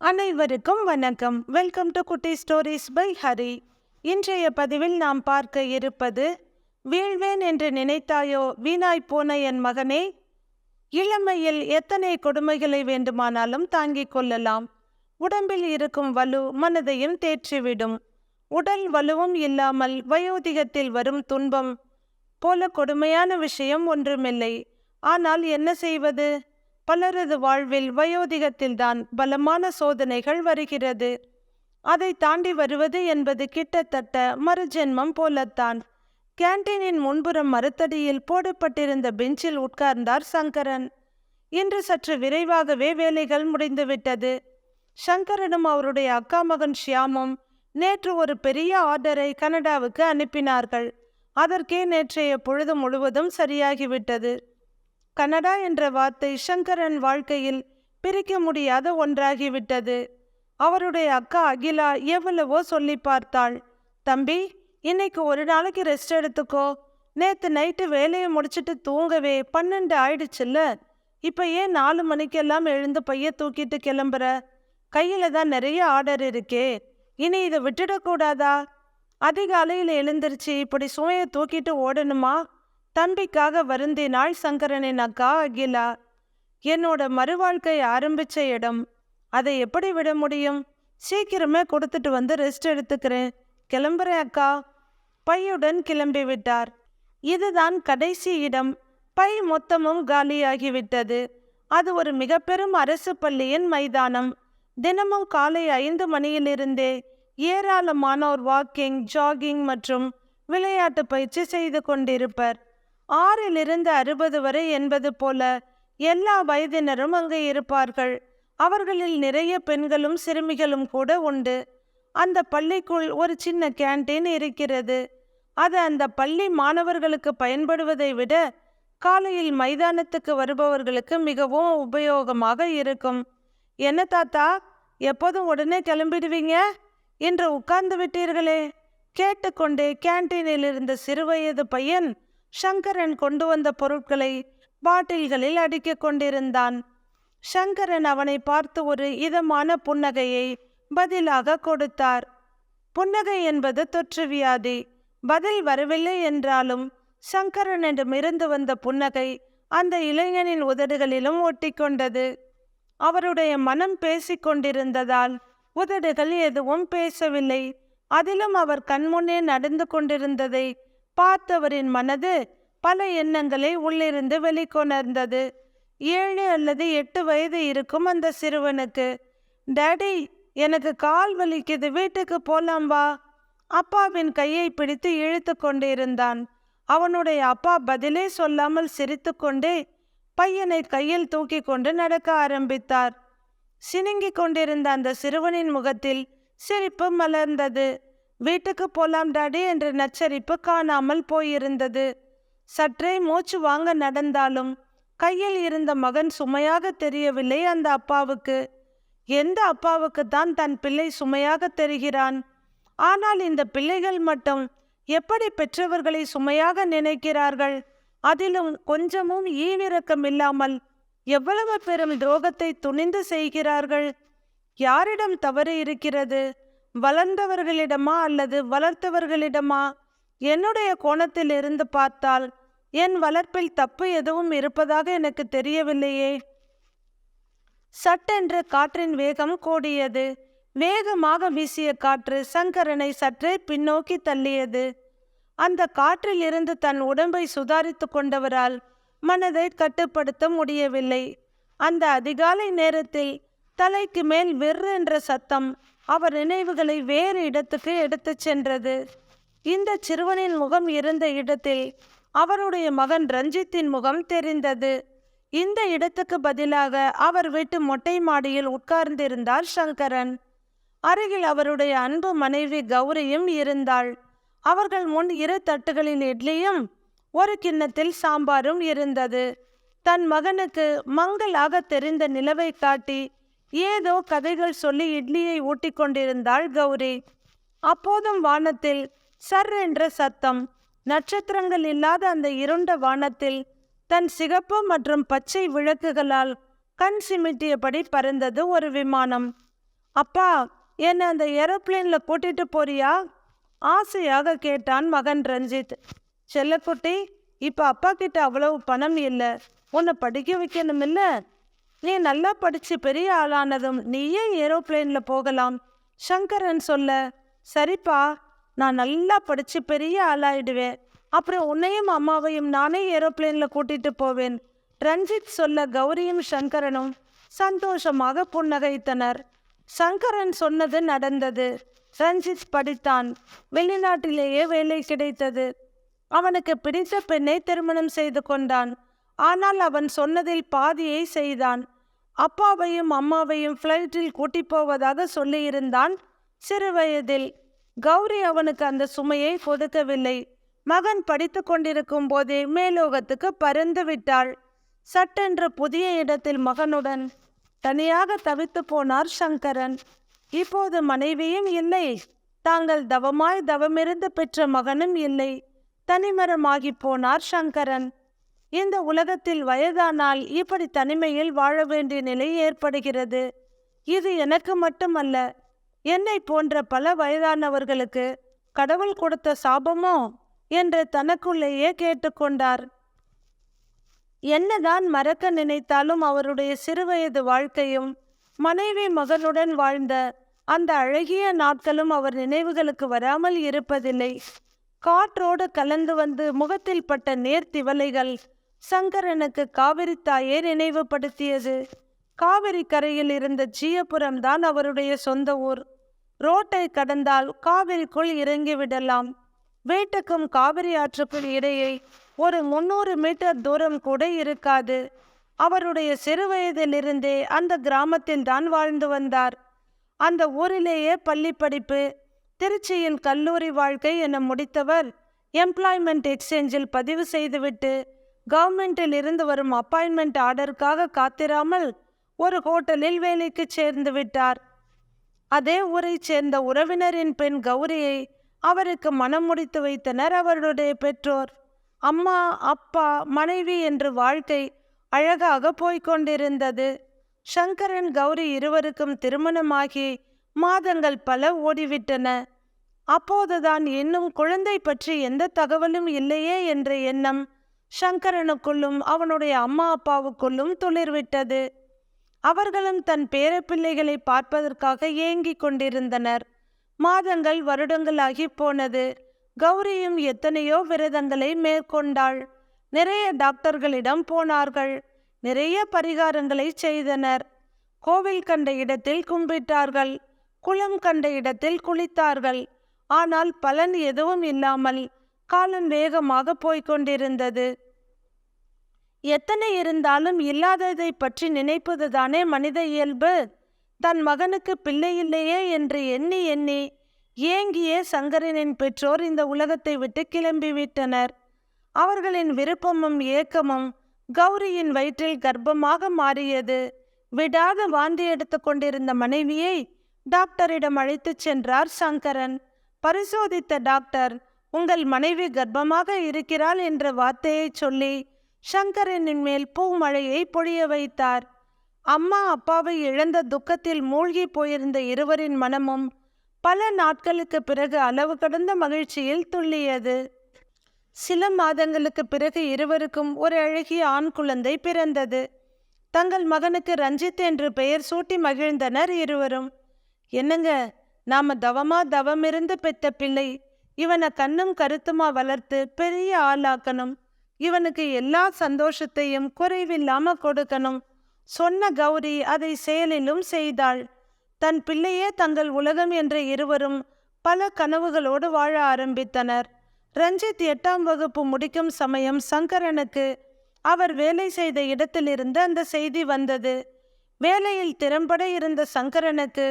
அனைவருக்கும் வணக்கம். Welcome to குட்டி ஸ்டோரிஸ் பை ஹரி. இன்றைய பதிவில் நாம் பார்க்க இருப்பது, வீழ்வேன் என்று நினைத்தாயோ வீணாய் போன என் மகனே. இளமையில் எத்தனை கொடுமைகளை வேண்டுமானாலும் தாங்கிக் கொள்ளலாம். உடம்பில் இருக்கும் வலு மனதையும் தேற்றிவிடும். உடல் வலுவும் இல்லாமல் வயோதிகத்தில் வரும் துன்பம் போல கொடுமையான விஷயம் ஒன்றுமில்லை. ஆனால் என்ன செய்வது? பலரது வாழ்வில் வயோதிகத்தில்தான் பலமான சோதனைகள் வருகிறது. அதை தாண்டி வருவது என்பது கிட்டத்தட்ட மறுஜென்மம் போலத்தான். கேண்டீனின் முன்புறம் மரத்தடியில் போடப்பட்டிருந்த பெஞ்சில் உட்கார்ந்தார் சங்கரன். இன்று சற்று விரைவாகவே வேலைகள் முடிந்துவிட்டது. சங்கரனும் அவருடைய அக்கா மகன் ஷியாமும் நேற்று ஒரு பெரிய ஆர்டரை கனடாவுக்கு அனுப்பினார்கள். அதற்கே நேற்றைய பொழுது முழுவதும் சரியாகிவிட்டது. கனடா என்ற வார்த்தை சங்கரன் வாழ்க்கையில் பிரிக்க முடியாத ஒன்றாகிவிட்டது. அவருடைய அக்கா அகிலா எவ்வளவோ சொல்லி பார்த்தாள். தம்பி, இன்னைக்கு ஒரு நாளைக்கு ரெஸ்ட் எடுத்துக்கோ. நேற்று நைட்டு வேலையை முடிச்சுட்டு தூங்கவே 12 ஆயிடுச்சுல்ல. இப்போ ஏன் 4 மணிக்கெல்லாம் எழுந்து பைய தூக்கிட்டு கிளம்புற? கையில தான் நிறைய ஆர்டர் இருக்கே, இனி இதை விட்டுடக்கூடாதா? அதிகாலையில் எழுந்திருச்சு இப்படி சுமையை தூக்கிட்டு ஓடணுமா? தம்பிக்காக வருந்தினாள் சங்கரனின் அக்கா அகிலா. என்னோட மறுவாழ்க்கை ஆரம்பிச்ச இடம், அதை எப்படி விட முடியும்? சீக்கிரமே கொடுத்துட்டு வந்து ரெஸ்ட் எடுத்துக்கிறேன். கிளம்புறேன் அக்கா. பையுடன் கிளம்பி விட்டார். இதுதான் கடைசி இடம். பை மொத்தமும் காலியாகிவிட்டது. அது ஒரு மிக பெரும் அரசு பள்ளியின் மைதானம். தினமும் காலை 5 மணியிலிருந்தே ஏராளமானோர் வாக்கிங், ஜாகிங் மற்றும் விளையாட்டு பயிற்சி செய்து கொண்டிருப்பர். 6 60 வரை என்பது போல எல்லா வயதினரும் அங்கு இருப்பார்கள். அவர்களில் நிறைய பெண்களும் சிறுமிகளும் கூட உண்டு. அந்த பள்ளிக்குள் ஒரு சின்ன கேண்டீன் இருக்கிறது. அது அந்த பள்ளி மாணவர்களுக்கு பயன்படுவதை விட காலையில் மைதானத்துக்கு வருபவர்களுக்கு மிகவும் உபயோகமாக இருக்கும். என்ன தாத்தா, எப்போதும் உடனே கிளம்பிடுவீங்க? என்று உட்கார்ந்து விட்டீர்களே? கேட்டுக்கொண்டே கேண்டீனில் இருந்த சிறுவயது பையன் சங்கரன் கொண்டு வந்த பொருட்களை பாட்டில்களில் அடுக்கி கொண்டிருந்தான். சங்கரன் அவனை பார்த்து ஒரு இதமான புன்னகையை பதிலாக கொடுத்தார். புன்னகை என்பது தொற்று வியாதி. பதில் வரவில்லை என்றாலும் சங்கரனிடமிருந்து வந்த புன்னகை அந்த இளைஞனின் உதடுகளிலும் ஒட்டி கொண்டது. அவருடைய மனம் பேசிக்கொண்டிருந்ததால் உதடுகள் எதுவும் பேசவில்லை. அதிலும் அவர் கண்முன்னே நடந்து கொண்டிருந்ததை பார்த்தவரின் மனது பல எண்ணங்களை உள்ளிருந்து வெளிக்கொணர்ந்தது. 7 அல்லது 8 வயது இருக்கும் அந்த சிறுவனுக்கு. டாடி, எனக்கு கால் வலிக்குது, வீட்டுக்கு போலாம் வா. அப்பாவின் கையை பிடித்து இழுத்து கொண்டிருந்தான். அவனுடைய அப்பா பதிலே சொல்லாமல் சிரித்து கொண்டே பையனை கையில் தூக்கி கொண்டு நடக்க ஆரம்பித்தார். சினுங்கி கொண்டிருந்த அந்த சிறுவனின் முகத்தில் சிரிப்பு மலர்ந்தது. வீட்டுக்கு போலாம் டாடி என்ற நச்சரிப்பு காணாமல் போயிருந்தது. சற்றே மூச்சு வாங்க நடந்தாலும் கையில் இருந்த மகன் சுமையாக தெரியவில்லை அந்த அப்பாவுக்கு. எந்த அப்பாவுக்கு தான் தன் பிள்ளை சுமையாக தெரிகிறான்? ஆனால் இந்த பிள்ளைகள் மட்டும் எப்படி பெற்றவர்களை சுமையாக நினைக்கிறார்கள்? அதிலும் கொஞ்சமும் ஈவிரக்கம் இல்லாமல் எவ்வளவு பெரும் துரோகத்தை துணிந்து செய்கிறார்கள். யாரிடம் தவறு இருக்கிறது? வளர்ந்தவர்களிடமா அல்லது வளர்த்தவர்களிடமா? என்னுடைய கோணத்தில் இருந்து பார்த்தால் என் வளர்ப்பில் தப்பு எதுவும் இருப்பதாக எனக்கு தெரியவில்லையே. சட்டென்று காற்றின் வேகம் கூடியது. வேகமாக வீசிய காற்று சங்கரனை சற்றே பின்னோக்கி தள்ளியது. அந்த காற்றில் இருந்து தன் உடம்பை சுதாரித்து கொண்டவரால் மனதை கட்டுப்படுத்த முடியவில்லை. அந்த அதிகாலை நேரத்தில் தலைக்கு மேல் விர் என்ற சத்தம் அவர் நினைவுகளை வேறு இடத்துக்கு எடுத்துச் சென்றது. இந்த சிறுவனின் முகம் இருந்த இடத்தில் அவருடைய மகன் ரஞ்சித்தின் முகம் தெரிந்தது. இந்த இடத்துக்கு பதிலாக அவர் வீட்டு மொட்டை மாடியில் உட்கார்ந்திருந்தார் சங்கரன். அருகில் அவருடைய அன்பு மனைவி கௌரியும் இருந்தாள். அவர்கள் முன் 2 தட்டுகளில் இட்லியும் 1 கிண்ணத்தில் சாம்பாரும் இருந்தது. தன் மகனுக்கு மங்களாக தெரிந்த நிலவை காட்டி ஏதோ கதைகள் சொல்லி இட்லியை ஊட்டி கொண்டிருந்தாள் கௌரி. அப்போதும் வானத்தில் சர் என்ற சத்தம். நட்சத்திரங்கள் இல்லாத அந்த இருண்ட வானத்தில் தன் சிகப்பு மற்றும் பச்சை விளக்குகளால் கண் சிமிட்டியபடி பறந்தது ஒரு விமானம். அப்பா, என்னை அந்த ஏரோப்ளேன்ல கூட்டிட்டு போறியா? ஆசையாக கேட்டான் மகன் ரஞ்சித். செல்லக்குட்டி, இப்ப அப்பா கிட்ட அவ்வளவு பணம் இல்லை. உன்னை படிக்க வைக்கணுமில்ல? நீ நல்லா படிச்சு பெரிய ஆளானதும் நீயே ஏரோப்ளேன்ல போகலாம். சங்கரன் சொல்ல, சரிப்பா, நான் நல்லா படிச்சு பெரிய ஆளாயிடுவேன். அப்புறம் உன்னையும் அம்மாவையும் நானே ஏரோப்ளேன்ல கூட்டிட்டு போவேன். ரஞ்சித் சொல்ல கௌரியும் சங்கரனும் சந்தோஷமாக புன்னகைத்தனர். சங்கரன் சொன்னது நடந்தது. ரஞ்சித் படித்தான். வெளிநாட்டிலேயே வேலை கிடைத்தது. அவனுக்கு பிடித்த பெண்ணை திருமணம் செய்து கொண்டான். ஆனால் அவன் சொன்னதில் பாதியை செய்தான். அப்பாவையும் அம்மாவையும் ஃப்ளைட்டில் கூட்டி போவதாக சொல்லியிருந்தான் சிறுவயதில். கௌரி அவனுக்கு அந்த சுமையை கொடுக்கவில்லை. மகன் படித்து கொண்டிருக்கும் போதே மேலோகத்துக்கு பறந்து விட்டாள். சட்டென்று புதிய இடத்தில் மகனுடன் தனியாக தவித்து போனார் சங்கரன். இப்போது மனைவியும் இல்லை. தாங்கள் தவமாய் தவமிருந்து பெற்ற மகனும் இல்லை. தனிமரமாகி போனார் சங்கரன். இந்த உலகத்தில் வயதானால் இப்படி தனிமையில் வாழ வேண்டிய நிலை ஏற்படுகிறது. இது எனக்கு மட்டுமல்ல, என்னை போன்ற பல வயதானவர்களுக்கு கடவுள் கொடுத்த சாபமோ என்று தனக்குள்ளேயே கேட்டுக்கொண்டார். என்னதான் மறக்க நினைத்தாலும் அவருடைய சிறுவயது வாழ்க்கையும் மனைவி மகனுடன் வாழ்ந்த அந்த அழகிய நாட்களும் அவர் நினைவுகளுக்கு வராமல் இருப்பதில்லை. காற்றோடு கலந்து வந்து முகத்தில் பட்ட நேர்த்திவலைகள் சங்கரனுக்கு காவிரி தாயை நினைவுபடுத்தியது. காவிரி கரையில் இருந்த ஜீயபுரம் தான் அவருடைய சொந்த ஊர். ரோட்டை கடந்தால் காவிரிக்குள் இறங்கிவிடலாம். வீட்டுக்கும் காவிரி ஆற்றுக்குள் இடையே ஒரு 300 மீட்டர் தூரம் கூட இருக்காது. அவருடைய சிறுவயதிலிருந்தே அந்த கிராமத்தில் தான் வாழ்ந்து வந்தார். அந்த ஊரிலேயே பள்ளி படிப்பு, திருச்சியில் கல்லூரி வாழ்க்கை என முடித்தவர் எம்ப்ளாய்மெண்ட் எக்ஸ்சேஞ்சில் பதிவு செய்துவிட்டு கவர்மெண்டில் இருந்து வரும் அப்பாயின்மெண்ட் ஆர்டருக்காக காத்திராமல் ஒரு ஹோட்டலில் வேலைக்கு சேர்ந்து விட்டார். அதே ஊரை சேர்ந்த உறவினரின் பெண் கௌரியை அவருக்கு மனம் முடித்து வைத்தனர் அவருடைய பெற்றோர். அம்மா, அப்பா, மனைவி என்று வாழ்க்கை அழகாக போய்கொண்டிருந்தது. சங்கரன் கௌரி இருவருக்கும் திருமணமாகி மாதங்கள் பல ஓடிவிட்டன. அப்போதுதான் இன்னும் குழந்தை பற்றி எந்த தகவலும் இல்லையே என்ற எண்ணம் சங்கரனுக்குள்ளும் அவனுடைய அம்மா அப்பாவுக்குள்ளும் துளிர்விட்டது. அவர்களும் தன் பேரப்பிள்ளைகளை பார்ப்பதற்காக ஏங்கிக் கொண்டிருந்தனர். மாதங்கள் வருடங்களாகி போனது. கௌரியும் எத்தனையோ விரதங்களை மேற்கொண்டாள். நிறைய டாக்டர்களிடம் போனார்கள். நிறைய பரிகாரங்களை செய்தனர். கோவில் கண்ட இடத்தில் கும்பிட்டார்கள். குளம் கண்ட இடத்தில் குளித்தார்கள். ஆனால் பலன் எதுவும் இல்லாமல் காலம் வேகமாக போய்கொண்டிருந்தது. எத்தனை இருந்தாலும் இல்லாததை பற்றி நினைப்பதுதானே மனித இயல்பு. தன் மகனுக்கு பிள்ளை இல்லையே என்று எண்ணி எண்ணி ஏங்கிய சங்கரனின் பெற்றோர் இந்த உலகத்தை விட்டு கிளம்பிவிட்டனர். அவர்களின் விருப்பமும் ஏக்கமும் கௌரியின் வயிற்றில் கர்ப்பமாக மாறியது. விடாத வாந்தி எடுத்து கொண்டிருந்த மனைவியை டாக்டரிடம் அழைத்துச் சென்றார் சங்கரன். பரிசோதித்த டாக்டர், உங்கள் மனைவி கர்ப்பமாக இருக்கிறாள் என்ற வார்த்தையை சொல்லி சங்கரனின் மேல் பூமழையை பொழிய வைத்தார். அம்மா அப்பாவை இழந்த துக்கத்தில் மூழ்கி போயிருந்த இருவரின் மனமும் பல நாட்களுக்கு பிறகு அளவு கடந்த மகிழ்ச்சியில் துள்ளியது. சில மாதங்களுக்கு பிறகு இருவருக்கும் ஒரு அழகிய ஆண் குழந்தை பிறந்தது. தங்கள் மகனுக்கு ரஞ்சித் என்று பெயர் சூட்டி மகிழ்ந்தனர் இருவரும். என்னங்க, நாம தவமிருந்து பெத்த பிள்ளை. இவனை கண்ணும் கருத்துமா வளர்த்து பெரிய ஆளாக்கணும். இவனுக்கு எல்லா சந்தோஷத்தையும் குறைவில்லாம கொடுக்கணும் சொன்ன கௌரி அதை செயலிலும் செய்தாள். தன் பிள்ளையே தங்கள் உலகம் என்ற இருவரும் பல கனவுகளோடு வாழ ஆரம்பித்தனர். ரஞ்சித் 8ஆம் வகுப்பு முடிக்கும் சமயம் சங்கரனுக்கு அவர் வேலை செய்த இடத்திலிருந்து அந்த செய்தி வந்தது. வேலையில் திறம்பட இருந்த சங்கரனுக்கு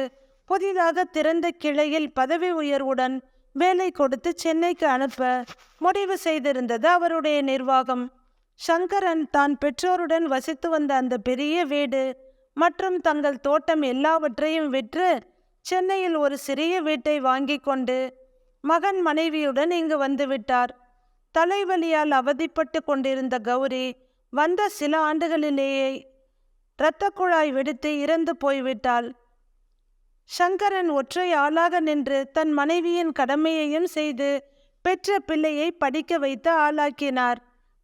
புதிதாக திறந்த கிளையில் பதவி உயர்வுடன் வேலை கொடுத்து சென்னைக்கு அனுப்ப முடிவு செய்திருந்தது அவருடைய நிர்வாகம். சங்கரன் தான் பெற்றோருடன் வசித்து வந்த அந்த பெரிய வீடு மற்றும் தங்கள் தோட்டம் எல்லாவற்றையும் விற்று சென்னையில் ஒரு சிறிய வீட்டை வாங்கி கொண்டு மகன் மனைவியுடன் இங்கு வந்துவிட்டார். தலைவலியால் அவதிப்பட்டு கொண்டிருந்த கௌரி வந்த சில ஆண்டுகளிலேயே இரத்த குழாய் வெடித்து இறந்து போய்விட்டாள். சங்கரன் ஒற்றை ஆளாக நின்று தன் மனைவியின் கடமையையும் செய்து பெற்ற பிள்ளையை படிக்க வைத்து ஆளாக்கினார்.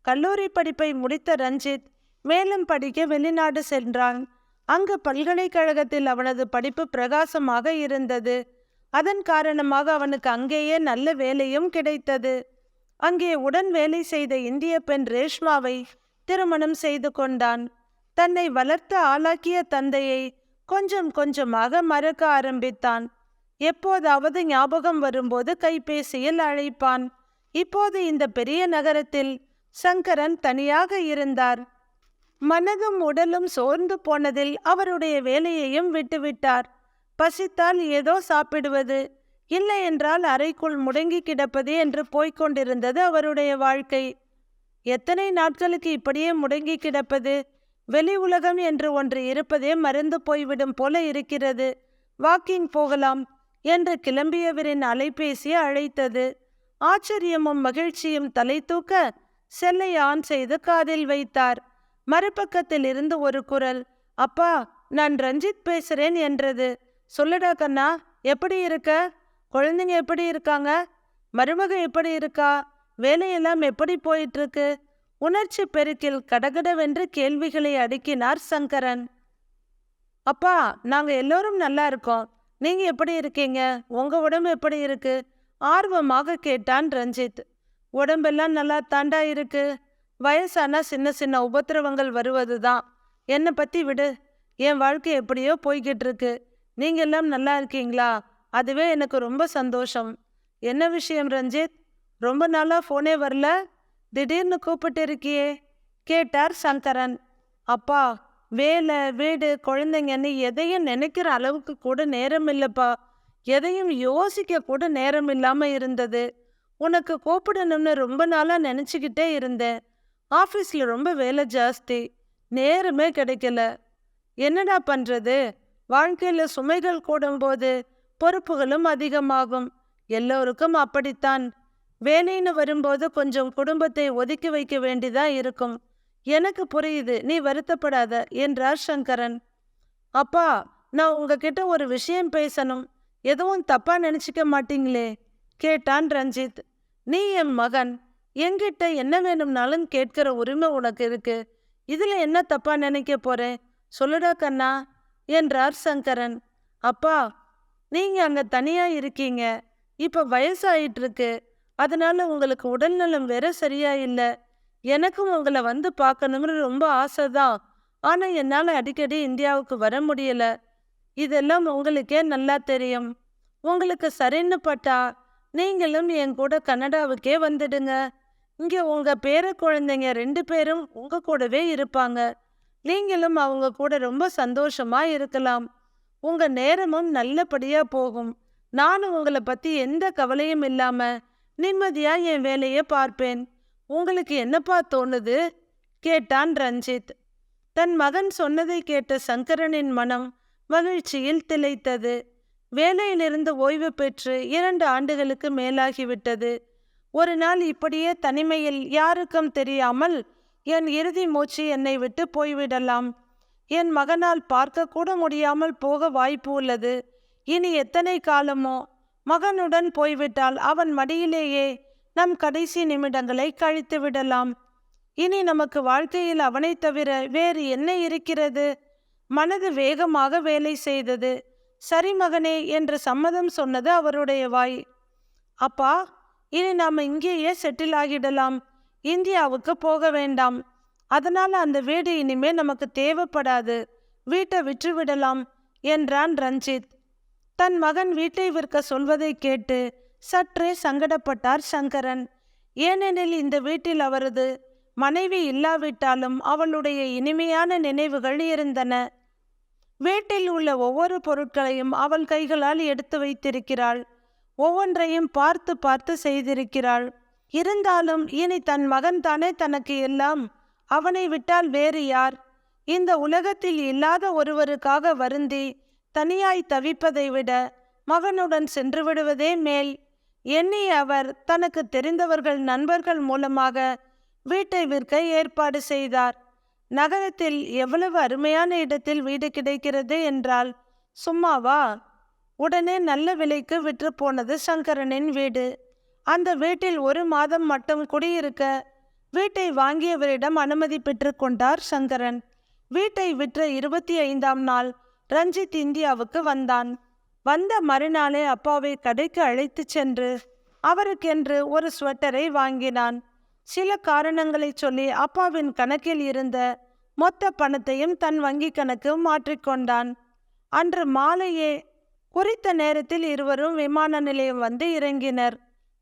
கல்லூரி படிப்பை முடித்த ரஞ்சித் மேலும் படிக்க வெளிநாடு சென்றான். அங்கு பல்கலைக்கழகத்தில் அவனது படிப்பு பிரகாசமாக இருந்தது. அதன் காரணமாக அவனுக்கு அங்கேயே நல்ல வேலையும் கிடைத்தது. அங்கே உடன் வேலை செய்த இந்திய பெண் ரேஷ்மாவை திருமணம் செய்து கொண்டான். தன்னை வளர்த்து ஆளாக்கிய தந்தையை கொஞ்சம் கொஞ்சமாக மறக்க ஆரம்பித்தான். எப்போதாவது ஞாபகம் வரும்போது கைபேசியில் அழைப்பான். இப்போது இந்த பெரிய நகரத்தில் சங்கரன் தனியாக இருந்தார். மனதும் உடலும் சோர்ந்து போனதில் அவருடைய வேலையையும் விட்டுவிட்டார். பசித்தால் ஏதோ சாப்பிடுவது, இல்லை என்றால் அறைக்குள் முடங்கி கிடப்பது என்று போய்கொண்டிருந்தது அவருடைய வாழ்க்கை. எத்தனை நாட்களுக்கு இப்படியே முடங்கி கிடப்பது? வெளி உலகம் என்று ஒன்று இருப்பதே மறந்து போய்விடும் போல இருக்கிறது. வாக்கிங் போகலாம் என்று கிளம்பியவரின் அலைபேசி அழைத்தது. ஆச்சரியமும் மகிழ்ச்சியும் தலை தூக்க செல்லை ஆன் செய்து காதில் வைத்தார். மறுபக்கத்தில் இருந்து ஒரு குரல், அப்பா, நான் ரஞ்சித் பேசுறேன் என்றது. சொல்லுடா கண்ணா, எப்படி இருக்க? குழந்தைங்க எப்படி இருக்காங்க? மருமக எப்படி இருக்கா? வேலையெல்லாம் எப்படி போயிட்டு இருக்கு? உணர்ச்சி பெருக்கில் கடகடவென்று கேள்விகளை அடுக்கினார் சங்கரன். அப்பா, நாங்க எல்லோரும் நல்லா இருக்கோம். நீங்க எப்படி இருக்கீங்க? உங்க உடம்பு எப்படி இருக்கு? ஆர்வமாக கேட்டான் ரஞ்சித். உடம்பெல்லாம் நல்லா தாண்டா இருக்கு. வயசானா சின்ன சின்ன உபத்திரவங்கள் வருவதுதான். என்னை பத்தி விடு. என் வாழ்க்கை எப்படியோ போய்கிட்டு இருக்கு. நீங்க எல்லாம் நல்லா இருக்கீங்களா? அதுவே எனக்கு ரொம்ப சந்தோஷம். என்ன விஷயம் ரஞ்சித்? ரொம்ப நாளா போனே வரல, திடீர்னு கூப்பிட்டு இருக்கியே கேட்டார் சங்கரன். அப்பா, வேலை, வீடு, குழந்தைங்கன்னு எதையும் நினைக்கிற அளவுக்கு கூட நேரம் இல்லப்பா. எதையும் யோசிக்க கூட நேரம் இல்லாம இருந்தது. உனக்கு கூப்பிடணும்னு ரொம்ப நாளா நினைச்சுக்கிட்டே இருந்தேன். ஆஃபீஸில் ரொம்ப வேலை ஜாஸ்தி, நேரமே கிடைக்கல. என்னடா பண்றது? வாழ்க்கையில் சுமைகள் கூடும்போது பொறுப்புகளும் அதிகமாகும். எல்லோருக்கும் அப்படித்தான். வேலைன்னு வரும்போது கொஞ்சம் குடும்பத்தை ஒதுக்கி வைக்க வேண்டியதா இருக்கும். எனக்கு புரியுது, நீ வருத்தப்படாத என்றார் சங்கரன். அப்பா, நான் உங்ககிட்ட ஒரு விஷயம் பேசணும். எதுவும் தப்பா நினைச்சிக்க மாட்டீங்களே கேட்டான் ரஞ்சித். நீ என் மகன், என்கிட்ட என்ன வேணும்னாலும் கேட்கிற உரிமை உனக்கு இருக்கு. இதுல என்ன தப்பா நினைக்க போறேன்? சொல்லுடா கண்ணா என்றார் சங்கரன். அப்பா, நீங்க அங்க தனியா இருக்கீங்க. இப்ப வயசாயிட்டு இருக்கு. அதனால உங்களுக்கு உடல்நலம் வேற சரியா இல்லை. எனக்கும் உங்களை வந்து பார்க்கணும்னு ரொம்ப ஆசைதான். ஆனா என்னால அடிக்கடி இந்தியாவுக்கு வர முடியல. இதெல்லாம் உங்களுக்கே நல்லா தெரியும். உங்களுக்கு சரின்னு பட்டா நீங்களும் என் கூட கனடாவுக்கே வந்துடுங்க. இங்க உங்க பேர குழந்தைங்க 2 பேரும் உங்க கூடவே இருப்பாங்க. நீங்களும் அவங்க கூட ரொம்ப சந்தோஷமா இருக்கலாம். உங்க நேரமும் நல்லபடியா போகும். நானும் உங்களை பத்தி எந்த கவலையும் இல்லாம நிம்மதியா என் வேலையை பார்ப்பேன். உங்களுக்கு என்னப்பா தோணுது கேட்டான் ரஞ்சித். தன் மகன் சொன்னதை கேட்ட சங்கரனின் மனம் மகிழ்ச்சியில் திளைத்தது. வேலையிலிருந்து ஓய்வு பெற்று 2 ஆண்டுகளுக்கு மேலாகிவிட்டது. ஒரு நாள் இப்படியே தனிமையில் யாருக்கும் தெரியாமல் என் இறுதி மூச்சு என்னை விட்டு போய்விடலாம். என் மகனால் பார்க்க கூட முடியாமல் போக வாய்ப்பு உள்ளது. இனி எத்தனை காலமோ? மகனுடன் போய்விட்டால் அவன் மடியிலேயே நம் கடைசி நிமிடங்களை கழித்து விடலாம். இனி நமக்கு வாழ்க்கையில் அவனை தவிர வேறு என்ன இருக்கிறது? மனது வேகமாக வேலை செய்தது. சரி மகனே என்று சம்மதம் சொன்னது அவருடைய வாய். அப்பா, இனி நாம் இங்கேயே செட்டில் ஆகிடலாம். இந்தியாவுக்கு போக வேண்டாம். அதனால அந்த வீடு இனிமே நமக்கு தேவைப்படாது. வீட்டை விற்றுவிடலாம் என்றான் ரஞ்சித். தன் மகன் வீட்டை விற்க சொல்வதை கேட்டு சற்றே சங்கடப்பட்டார் சங்கரன். ஏனெனில் இந்த வீட்டில் அவரது மனைவி இல்லாவிட்டாலும் அவளுடைய இனிமையான நினைவுகள் இருந்தன. வீட்டில் உள்ள ஒவ்வொரு பொருட்களையும் அவள் கைகளால் எடுத்து வைத்திருக்கிறாள். ஒவ்வொன்றையும் பார்த்து பார்த்து செய்திருக்கிறாள். இருந்தாலும் இனி தன் மகன் தானே தனக்கு எல்லாம். அவனை விட்டால் வேறு யார்? இந்த உலகத்தில் இல்லாத ஒருவருக்காக வருந்தி தனியாய் தவிப்பதை விட மகனுடன் சென்று விடுவதே மேல் எண்ணி அவர் தனக்கு தெரிந்தவர்கள் நண்பர்கள் மூலமாக வீட்டை விற்க ஏற்பாடு செய்தார். நகரத்தில் எவ்வளவு அருமையான இடத்தில் வீடு கிடைக்கிறது என்றால் சும்மாவா? உடனே நல்ல விலைக்கு விற்று போனது சங்கரனின் வீடு. அந்த வீட்டில் 1 மாதம் மட்டும் குடியிருக்க வீட்டை வாங்கியவரிடம் அனுமதி பெற்று கொண்டார் சங்கரன். வீட்டை விற்ற 25ஆம் நாள் ரஞ்சித் இந்தியாவுக்கு வந்தான். வந்த மறுநாளே அப்பாவை கடைக்கு அழைத்து சென்று அவருக்கென்று ஒரு ஸ்வெட்டரை வாங்கினான். சில காரணங்களை சொல்லி அப்பாவின் கணக்கில் இருந்த மொத்த பணத்தையும் தன் வங்கி கணக்கு மாற்றிக்கொண்டான். அன்று மாலையே குறித்த நேரத்தில் இருவரும் விமான நிலையம் வந்து இறங்கினர்.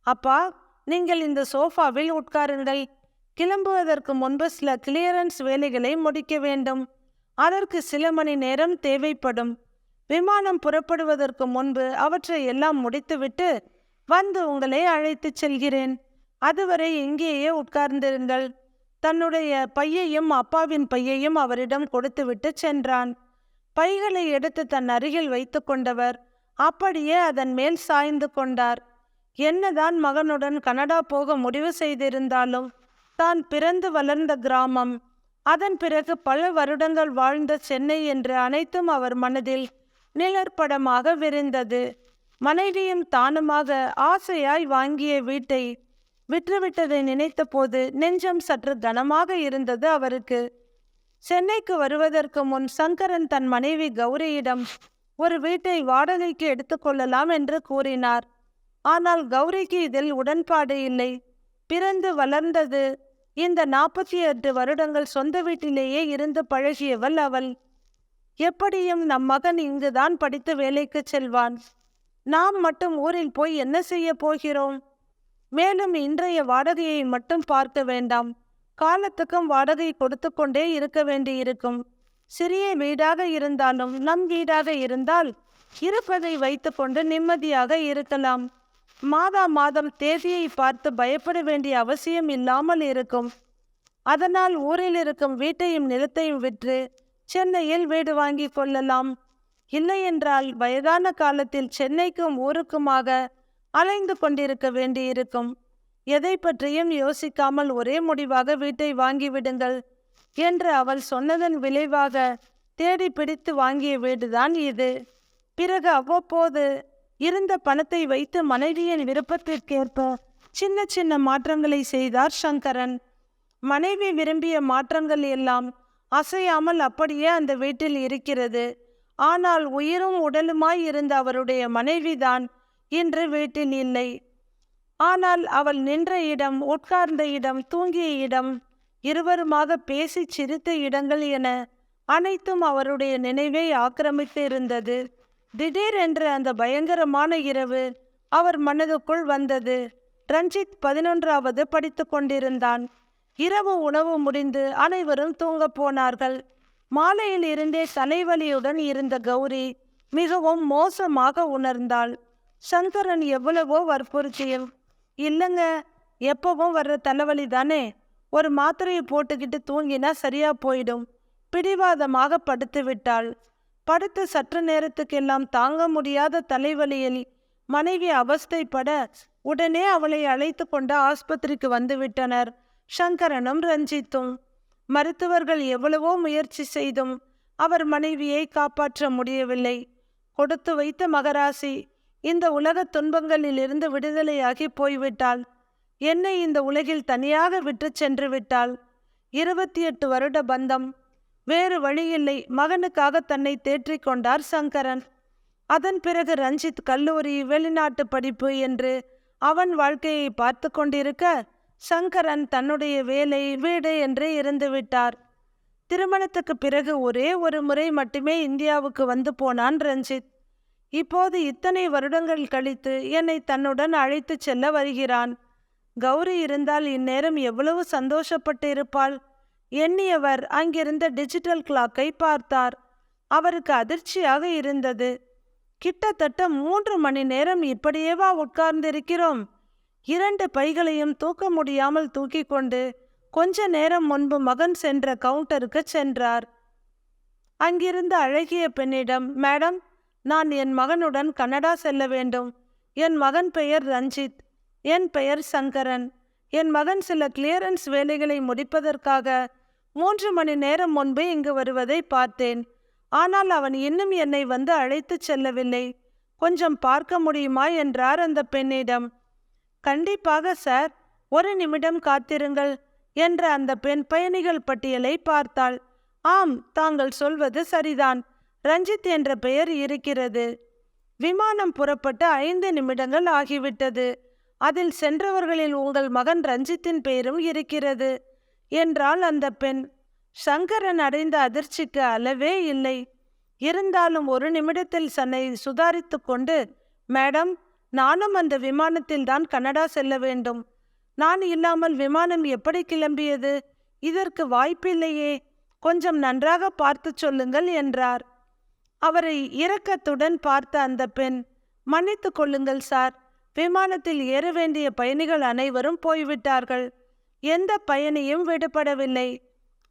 அப்பா, நீங்கள் இந்த சோஃபாவில் உட்காருங்கள். கிளம்புவதற்கு முன்பு சில கிளியரன்ஸ் வேலைகளை முடிக்க வேண்டும். அதற்கு சில மணி நேரம் தேவைப்படும். விமானம் புறப்படுவதற்கு முன்பு அவற்றை எல்லாம் முடித்துவிட்டு வந்து உங்களை அழைத்து செல்கிறேன். அதுவரை இங்கேயே உட்கார்ந்திருங்கள். தன்னுடைய பையையும் அப்பாவின் பையையும் அவரிடம் கொடுத்துவிட்டு சென்றான். பைகளை எடுத்து தன் அருகில் வைத்து கொண்டவர் அப்படியே அதன் மேல் சாய்ந்து கொண்டார். என்னதான் மகனுடன் கனடா போக முடிவு செய்திருந்தாலும் தான் பிறந்து வளர்ந்த கிராமம், அதன் பிறகு பல வருடங்கள் வாழ்ந்த சென்னை என்று அனைத்தும் அவர் மனதில் நிழற்படமாக விரிந்தது. மனைவியும் தானுமாக ஆசையாய் வாங்கிய வீட்டை விற்றுவிட்டதை நினைத்த போது நெஞ்சம் சற்று கனமாக இருந்தது அவருக்கு. சென்னைக்கு வருவதற்கு முன் சங்கரன் தன் மனைவி கௌரியிடம் ஒரு வீட்டை வாடகைக்கு எடுத்துக்கொள்ளலாம் என்று கூறினார். ஆனால் கௌரிக்கு இதில் உடன்பாடு இல்லை. பிறந்து வளர்ந்தது இந்த 48 வருடங்கள் சொந்த வீட்டிலேயே இருந்து பழகியவள் அவள். எப்படியும் நம் மகன் இங்குதான் படித்து வேலைக்கு செல்வான். நாம் மட்டும் ஊரில் போய் என்ன செய்ய போகிறோம்? மேலும் இன்றைய வாடகையை மட்டும் பார்க்க வேண்டாம், காலத்துக்கும் வாடகை கொடுத்து கொண்டே இருக்க வேண்டியிருக்கும். சிறிய வீடாக இருந்தாலும் நம் வீடாக இருந்தால் இருப்பதை வைத்து கொண்டு நிம்மதியாக இருக்கலாம். மாதம் தேதியை பார்த்து பயப்பட வேண்டிய அவசியம் இல்லாமல் இருக்கும். அதனால் ஊரில் இருக்கும் வீட்டையும் நிலத்தையும் விற்று சென்னையில் வீடு வாங்கி கொள்ளலாம். இல்லையென்றால் வயதான காலத்தில் சென்னைக்கும் ஊருக்குமாக அலைந்து கொண்டிருக்க வேண்டியிருக்கும். எதை பற்றியும் யோசிக்காமல் ஒரே முடிவாக வீட்டை வாங்கிவிடுங்கள் என்று அவள் சொன்னதன் விளைவாக தேடி பிடித்து வாங்கிய வீடுதான் இது. பிறகு அவ்வப்போது இருந்த பணத்தை வைத்து மனைவியின் விருப்பத்திற்கேற்ப சின்ன சின்ன மாற்றங்களை செய்தார் சங்கரன். மனைவி விரும்பிய மாற்றங்கள் எல்லாம் அசையாமல் அப்படியே அந்த வீட்டில் இருக்கிறது. ஆனால் உயிரும் உடலுமாய் இருந்த அவருடைய மனைவிதான் இன்று வீட்டில் இல்லை. ஆனால் அவள் நின்ற இடம், உட்கார்ந்த இடம், தூங்கிய இடம், இருவருமாக பேசி சிரித்த இடங்கள் என அனைத்தும் அவருடைய நினைவை ஆக்கிரமித்து இருந்தது. திடீரென்று அந்த பயங்கரமான இரவு அவர் மனதுக்குள் வந்தது. ரஞ்சித் 11வது படித்து கொண்டிருந்தான். இரவு உணவு முடிந்து அனைவரும் தூங்கப் போனார்கள். மாலையில் இருந்தே தலைவலியுடன் இருந்த கௌரி மிகவும் மோசமாக உணர்ந்தாள். சங்கரன் எவ்வளவோ வற்புறுத்தியும், இல்லைங்க, எப்பவும் வர்ற தலைவலி தானே, ஒரு மாத்திரையை போட்டுக்கிட்டு தூங்கினா சரியா போயிடும், பிடிவாதமாக படுத்து விட்டாள். படுத்த சற்று நேரத்துக்கெல்லாம் தாங்க முடியாத தலைவலியில் மனைவி அவஸ்தைப்பட உடனே அவளை அழைத்து கொண்டு ஆஸ்பத்திரிக்கு வந்துவிட்டனர் சங்கரனும் ரஞ்சித்தும். மருத்துவர்கள் எவ்வளவோ முயற்சி செய்தும் அவர் மனைவியை காப்பாற்ற முடியவில்லை. கொடுத்து வைத்த மகராசி இந்த உலக துன்பங்களிலிருந்து விடுதலையாகி போய்விட்டாள். என்னை இந்த உலகில் தனியாக விட்டு சென்று விட்டாள். 28 வருட பந்தம். வேறு வழியில்லை. மகனுக்காக தன்னை தேற்றிக் கொண்டார் சங்கரன். அதன் பிறகு ரஞ்சித் கல்லூரி, வெளிநாட்டு படிப்பு என்று அவன் வாழ்க்கையை பார்த்து கொண்டிருக்க சங்கரன் தன்னுடைய வேலை, வீடு என்று இருந்து விட்டார். திருமணத்துக்கு பிறகு ஒரே ஒரு முறை மட்டுமே இந்தியாவுக்கு வந்து போனான் ரஞ்சித். இப்போது இத்தனை வருடங்கள் கழித்து என்னை தன்னுடன் அழைத்து செல்ல வருகிறான். கௌரி இருந்தால் இந்நேரம் எவ்வளவு சந்தோஷப்பட்டு இருப்பாள் எண்ணியவர் அங்கிருந்த டிஜிட்டல் கிளாக்கை பார்த்தார். அவருக்கு அதிர்ச்சியாக இருந்தது. கிட்டத்தட்ட 3 மணி நேரம் இப்படியேவா உட்கார்ந்திருக்கிறோம்? 2 பைகளையும் தூக்க முடியாமல் தூக்கி கொண்டு கொஞ்ச நேரம் முன்பு மகன் சென்ற கவுண்டருக்கு சென்றார். அங்கிருந்த அழகிய பெண்ணிடம், மேடம், நான் என் மகனுடன் கனடா செல்ல வேண்டும். என் மகன் பெயர் ரஞ்சித். என் பெயர் சங்கரன். என் மகன் சில கிளியரன்ஸ் வேலைகளை முடிப்பதற்காக 3 மணி நேரம் முன்பு இங்கு வருவதை பார்த்தேன். ஆனால் அவன் இன்னும் என்னை வந்து அழைத்து செல்லவில்லை. கொஞ்சம் பார்க்க முடியுமா என்றார் அந்த பெண்ணிடம். கண்டிப்பாக சார், ஒரு நிமிடம் காத்திருங்கள் என்ற அந்த பெண் பயணிகள் பட்டியலை பார்த்தாள். ஆம், தாங்கள் சொல்வது சரிதான். ரஞ்சித் என்ற பெயர் இருக்கிறது. விமானம் புறப்பட்டு 5 நிமிடங்கள் ஆகிவிட்டது. அதில் சென்றவர்களில் உங்கள் மகன் ரஞ்சித்தின் பெயரும் இருக்கிறது என்றாள் அந்த பெண். சங்கரன் அடைந்த அதிர்ச்சிக்கு அளவே இல்லை. இருந்தாலும் ஒரு நிமிடத்தில் தன்னை சுதாரித்து கொண்டு, மேடம், நானும் அந்த விமானத்தில் தான் கனடா செல்ல வேண்டும். நான் இல்லாமல் விமானம் எப்படி கிளம்பியது? இதற்கு வாய்ப்பில்லையே. கொஞ்சம் நன்றாக பார்த்து சொல்லுங்கள் என்றார். அவரை இரக்கத்துடன் பார்த்த அந்த பெண், மன்னித்து கொள்ளுங்கள் சார், விமானத்தில் ஏற வேண்டிய பயணிகள் அனைவரும் போய்விட்டார்கள். எந்த பயணியும் விடுபடவில்லை.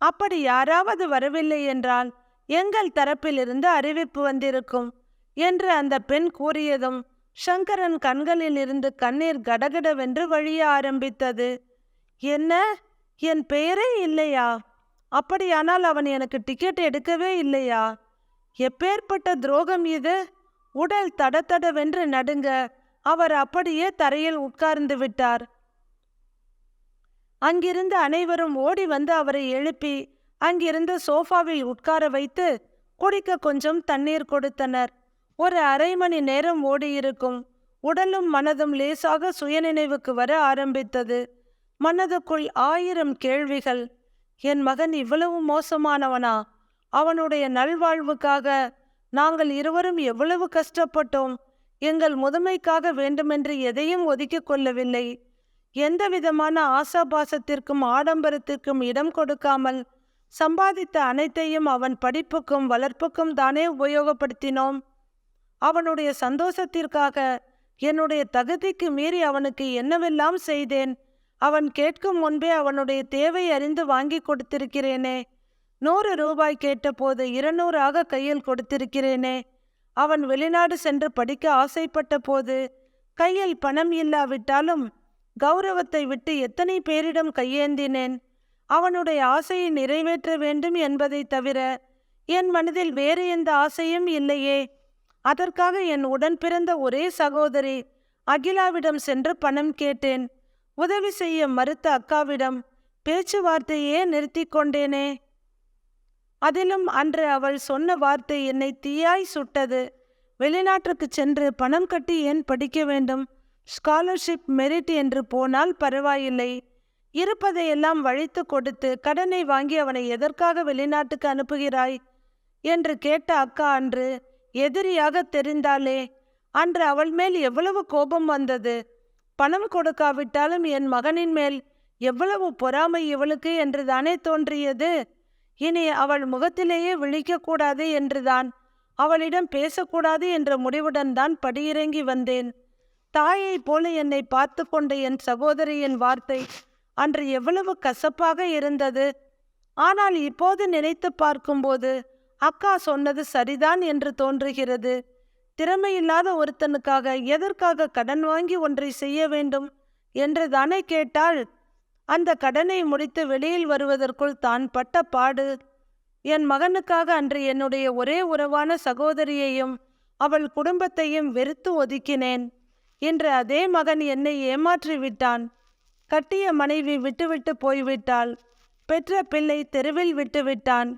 அப்படி யாராவது வரவில்லை என்றால் எங்கள் தரப்பிலிருந்து அறிவிப்பு வந்திருக்கும் என்று அந்த பெண் கூறியதும் சங்கரன் கண்களில் இருந்து கண்ணீர் கடகடவென்று வழிய ஆரம்பித்தது. என்ன, என் பெயரே இல்லையா? அப்படியானால் அவன் எனக்கு டிக்கெட் எடுக்கவே இல்லையா? எப்பேற்பட்ட துரோகம் இது? உடல் தடதடவென்று நடுங்க அவர் அப்படியே தரையில் உட்கார்ந்து விட்டார். அங்கிருந்து அனைவரும் ஓடி வந்து அவரை எழுப்பி அங்கிருந்த சோஃபாவில் உட்கார வைத்து குடிக்க கொஞ்சம் தண்ணீர் கொடுத்தனர். ஒரு அரை மணி நேரம் ஓடியிருக்கும். உடலும் மனதும் லேசாக சுயநினைவுக்கு வர ஆரம்பித்தது. மனதுக்குள் 1000 கேள்விகள். என் மகன் இவ்வளவு மோசமானவனா? அவனுடைய நல்வாழ்வுக்காக நாங்கள் இருவரும் எவ்வளவு கஷ்டப்பட்டோம். எங்கள் முதுமைக்காக வேண்டுமென்று எதையும் ஒதுக்கிக் கொள்ளவில்லை. எந்த விதமான ஆசாபாசத்திற்கும் ஆடம்பரத்திற்கும் இடம் கொடுக்காமல் சம்பாதித்த அனைத்தையும் அவன் படிப்புக்கும் வளர்ப்புக்கும் தானே உபயோகப்படுத்தினோம். அவனுடைய சந்தோஷத்திற்காக என்னுடைய தகுதிக்கு மீறி அவனுக்கு என்னவெல்லாம் செய்தேன். அவன் கேட்கும் முன்பே அவனுடைய தேவை அறிந்து வாங்கி கொடுத்திருக்கிறேனே. 100 ரூபாய் கேட்டபோது 200 கையில் கொடுத்திருக்கிறேனே. அவன் வெளிநாடு சென்று படிக்க ஆசைப்பட்ட போது கையில் பணம் இல்லாவிட்டாலும் கௌரவத்தை விட்டு எத்தனை பேரிடம் கையேந்தினேன். அவனுடைய ஆசையை நிறைவேற்ற வேண்டும் என்பதை தவிர என் மனதில் வேறு எந்த ஆசையும் இல்லையே. அதற்காக என் உடன் பிறந்த ஒரே சகோதரி அகிலாவிடம் சென்று பணம் கேட்டேன். உதவி செய்ய மறுத்த அக்காவிடம் பேச்சுவார்த்தையே நிறுத்தி கொண்டேனே. அதிலும் அன்று அவள் சொன்ன வார்த்தை என்னை தீயாய் சுட்டது. வெளிநாட்டுக்கு சென்று பணம் கட்டி ஏன் படிக்க வேண்டும்? ஸ்காலர்ஷிப் மெரிட் என்று போனால் பரவாயில்லை. இருப்பதையெல்லாம் வழித்து கொடுத்து கடனை வாங்கி அவனை எதற்காக வெளிநாட்டுக்கு அனுப்புகிறாய் என்று கேட்ட அக்கா அன்று எதிரியாக தெரிந்தாலே. அன்று அவள் மேல் எவ்வளவு கோபம் வந்தது. பணம் கொடுக்காவிட்டாலும் என் மகனின் மேல் எவ்வளவு பொறாமை இவளுக்கு என்று தானே தோன்றியது. இனி அவள் முகத்திலேயே விழிக்கக்கூடாது என்றுதான், அவளிடம் பேசக்கூடாது என்ற முடிவுடன் தான் படியிறங்கி வந்தேன். தாயை போல என்னை பார்த்து கொண்ட என் சகோதரியின் வார்த்தை அன்று எவ்வளவு கசப்பாக இருந்தது. ஆனால் இப்போது நினைத்து பார்க்கும்போது அக்கா சொன்னது சரிதான் என்று தோன்றுகிறது. திறமையில்லாத ஒருத்தனுக்காக எதற்காக கடன் வாங்கி ஒன்றை செய்ய வேண்டும் என்று தானே கேட்டாள். அந்த கடனை முடித்து வெளியில் வருவதற்குள் தான் பட்ட பாடு. என் மகனுக்காக அன்று என்னுடைய ஒரே உறவான சகோதரியையும் அவள் குடும்பத்தையும் வெறுத்து ஒதுக்கினேன். இன்று அதே மகன் என்னை ஏமாற்றி விட்டான். கட்டிய மனைவி விட்டுவிட்டு போய்விட்டாள். பெற்ற பிள்ளை தெருவில் விட்டுவிட்டான்.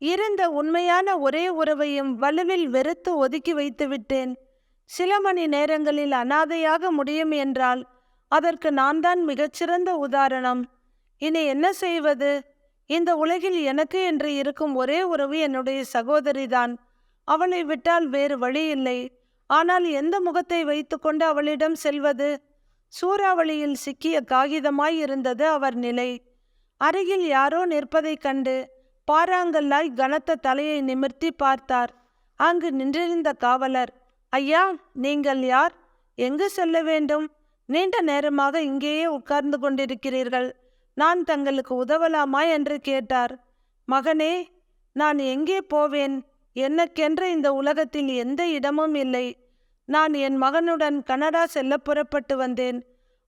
இருந்த உண்மையான ஒரே உறவையும் வலுவில் வெறுத்து ஒதுக்கி வைத்து விட்டேன். சில மணி நேரங்களில் அனாதையாக முடியும் என்றால் அதற்கு நான் தான் மிகச்சிறந்த உதாரணம். இனி என்ன செய்வது? இந்த உலகில் எனக்கு என்று இருக்கும் ஒரே உறவு என்னுடைய சகோதரிதான். அவளை விட்டால் வேறு வழி இல்லை. ஆனால் எந்த முகத்தை வைத்துக்கொண்டு அவளிடம் செல்வது? சூறாவளியில் சிக்கிய காகிதமாய் இருந்தது அவர் நிலை. அருகில் யாரோ நிற்பதைக் கண்டு பாறாங்கல்லாய் கனத்த தலையை நிமிர்த்தி பார்த்தார். அங்கு நின்றிருந்த காவலர், ஐயா, நீங்கள் யார்? எங்கு செல்ல வேண்டும்? நீண்ட நேரமாக இங்கேயே உட்கார்ந்து கொண்டிருக்கிறீர்கள். நான் தங்களுக்கு உதவலாமா என்று கேட்டார். மகனே, நான் எங்கே போவேன்? எனக்கென்று இந்த உலகத்தில் எந்த இடமும் இல்லை. நான் என் மகனுடன் கனடா செல்ல புறப்பட்டு வந்தேன்.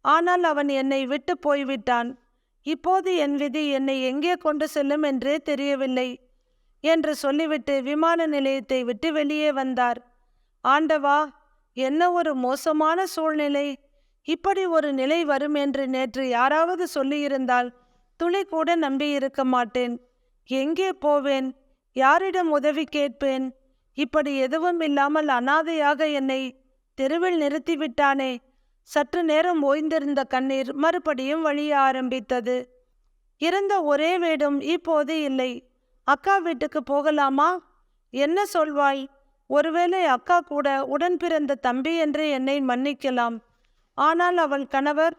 ஆனால் அவன் என்னை விட்டு போய்விட்டான். இப்போது என் விதி என்னை எங்கே கொண்டு செல்லும் என்றே தெரியவில்லை என்று சொல்லிவிட்டு விமான நிலையத்தை விட்டு வெளியே வந்தார். ஆண்டவா, என்ன ஒரு மோசமான சூழ்நிலை! இப்படி ஒரு நிலை வரும் என்று நேற்று யாராவது சொல்லியிருந்தால் துளி கூட நம்பியிருக்க மாட்டேன். எங்கே போவேன்? யாரிடம் உதவி கேட்பேன்? இப்படி எதுவும் இல்லாமல் அனாதையாக என்னை தெருவில் நிறுத்திவிட்டானே! சற்று நேரம் ஓய்ந்திருந்த கண்ணீர் மறுபடியும் வழிய ஆரம்பித்தது. இருந்த ஒரே வீடும் இப்போது இல்லை. அக்கா வீட்டுக்கு போகலாமா? என்ன சொல்வாய்? ஒருவேளை அக்கா கூட உடன் பிறந்த தம்பி என்று என்னை மன்னிக்கலாம். ஆனால் அவள் கணவர்,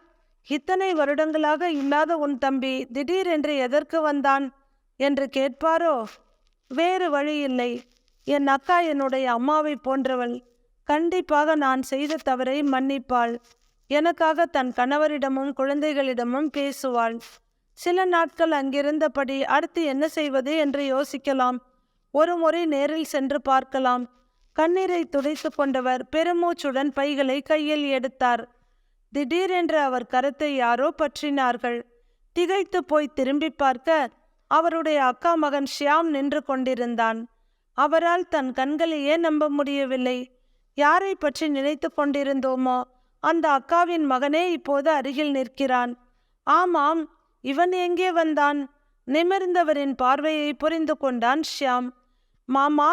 இத்தனை வருடங்களாக இல்லாத உன் தம்பி திடீரென்று எதற்கு வந்தான் என்று கேட்பாரோ? வேறு வழி இல்லை. என் அக்கா என்னுடைய அம்மாவை போன்றவள். கண்டிப்பாக நான் செய்த தவறை மன்னிப்பாள். எனக்காக தன் கணவரிடமும் குழந்தைகளிடமும் பேசுவாள். சில நாட்கள் அங்கிருந்தபடி அடுத்து என்ன செய்வது என்று யோசிக்கலாம். ஒரு முறை நேரில் சென்று பார்க்கலாம். கண்ணீரை துடைத்து கொண்டவர் பெருமூச்சுடன் பைகளை கையில் எடுத்தார். திடீரென்று அவர் கரத்தை யாரோ பற்றினார்கள். திகைத்து போய் திரும்பி பார்க்க அவருடைய அக்கா மகன் ஷியாம் நின்று கொண்டிருந்தான். அவரால் தன் கண்களையே நம்ப முடியவில்லை. யாரை பற்றி நினைத்து கொண்டிருந்தோமோ அந்த அக்காவின் மகனே இப்போது அருகில் நிற்கிறான். ஆமாம், இவன் எங்கே வந்தான்? நிமிர்ந்தவரின் பார்வையை புரிந்து கொண்டான் ஷியாம். மாமா,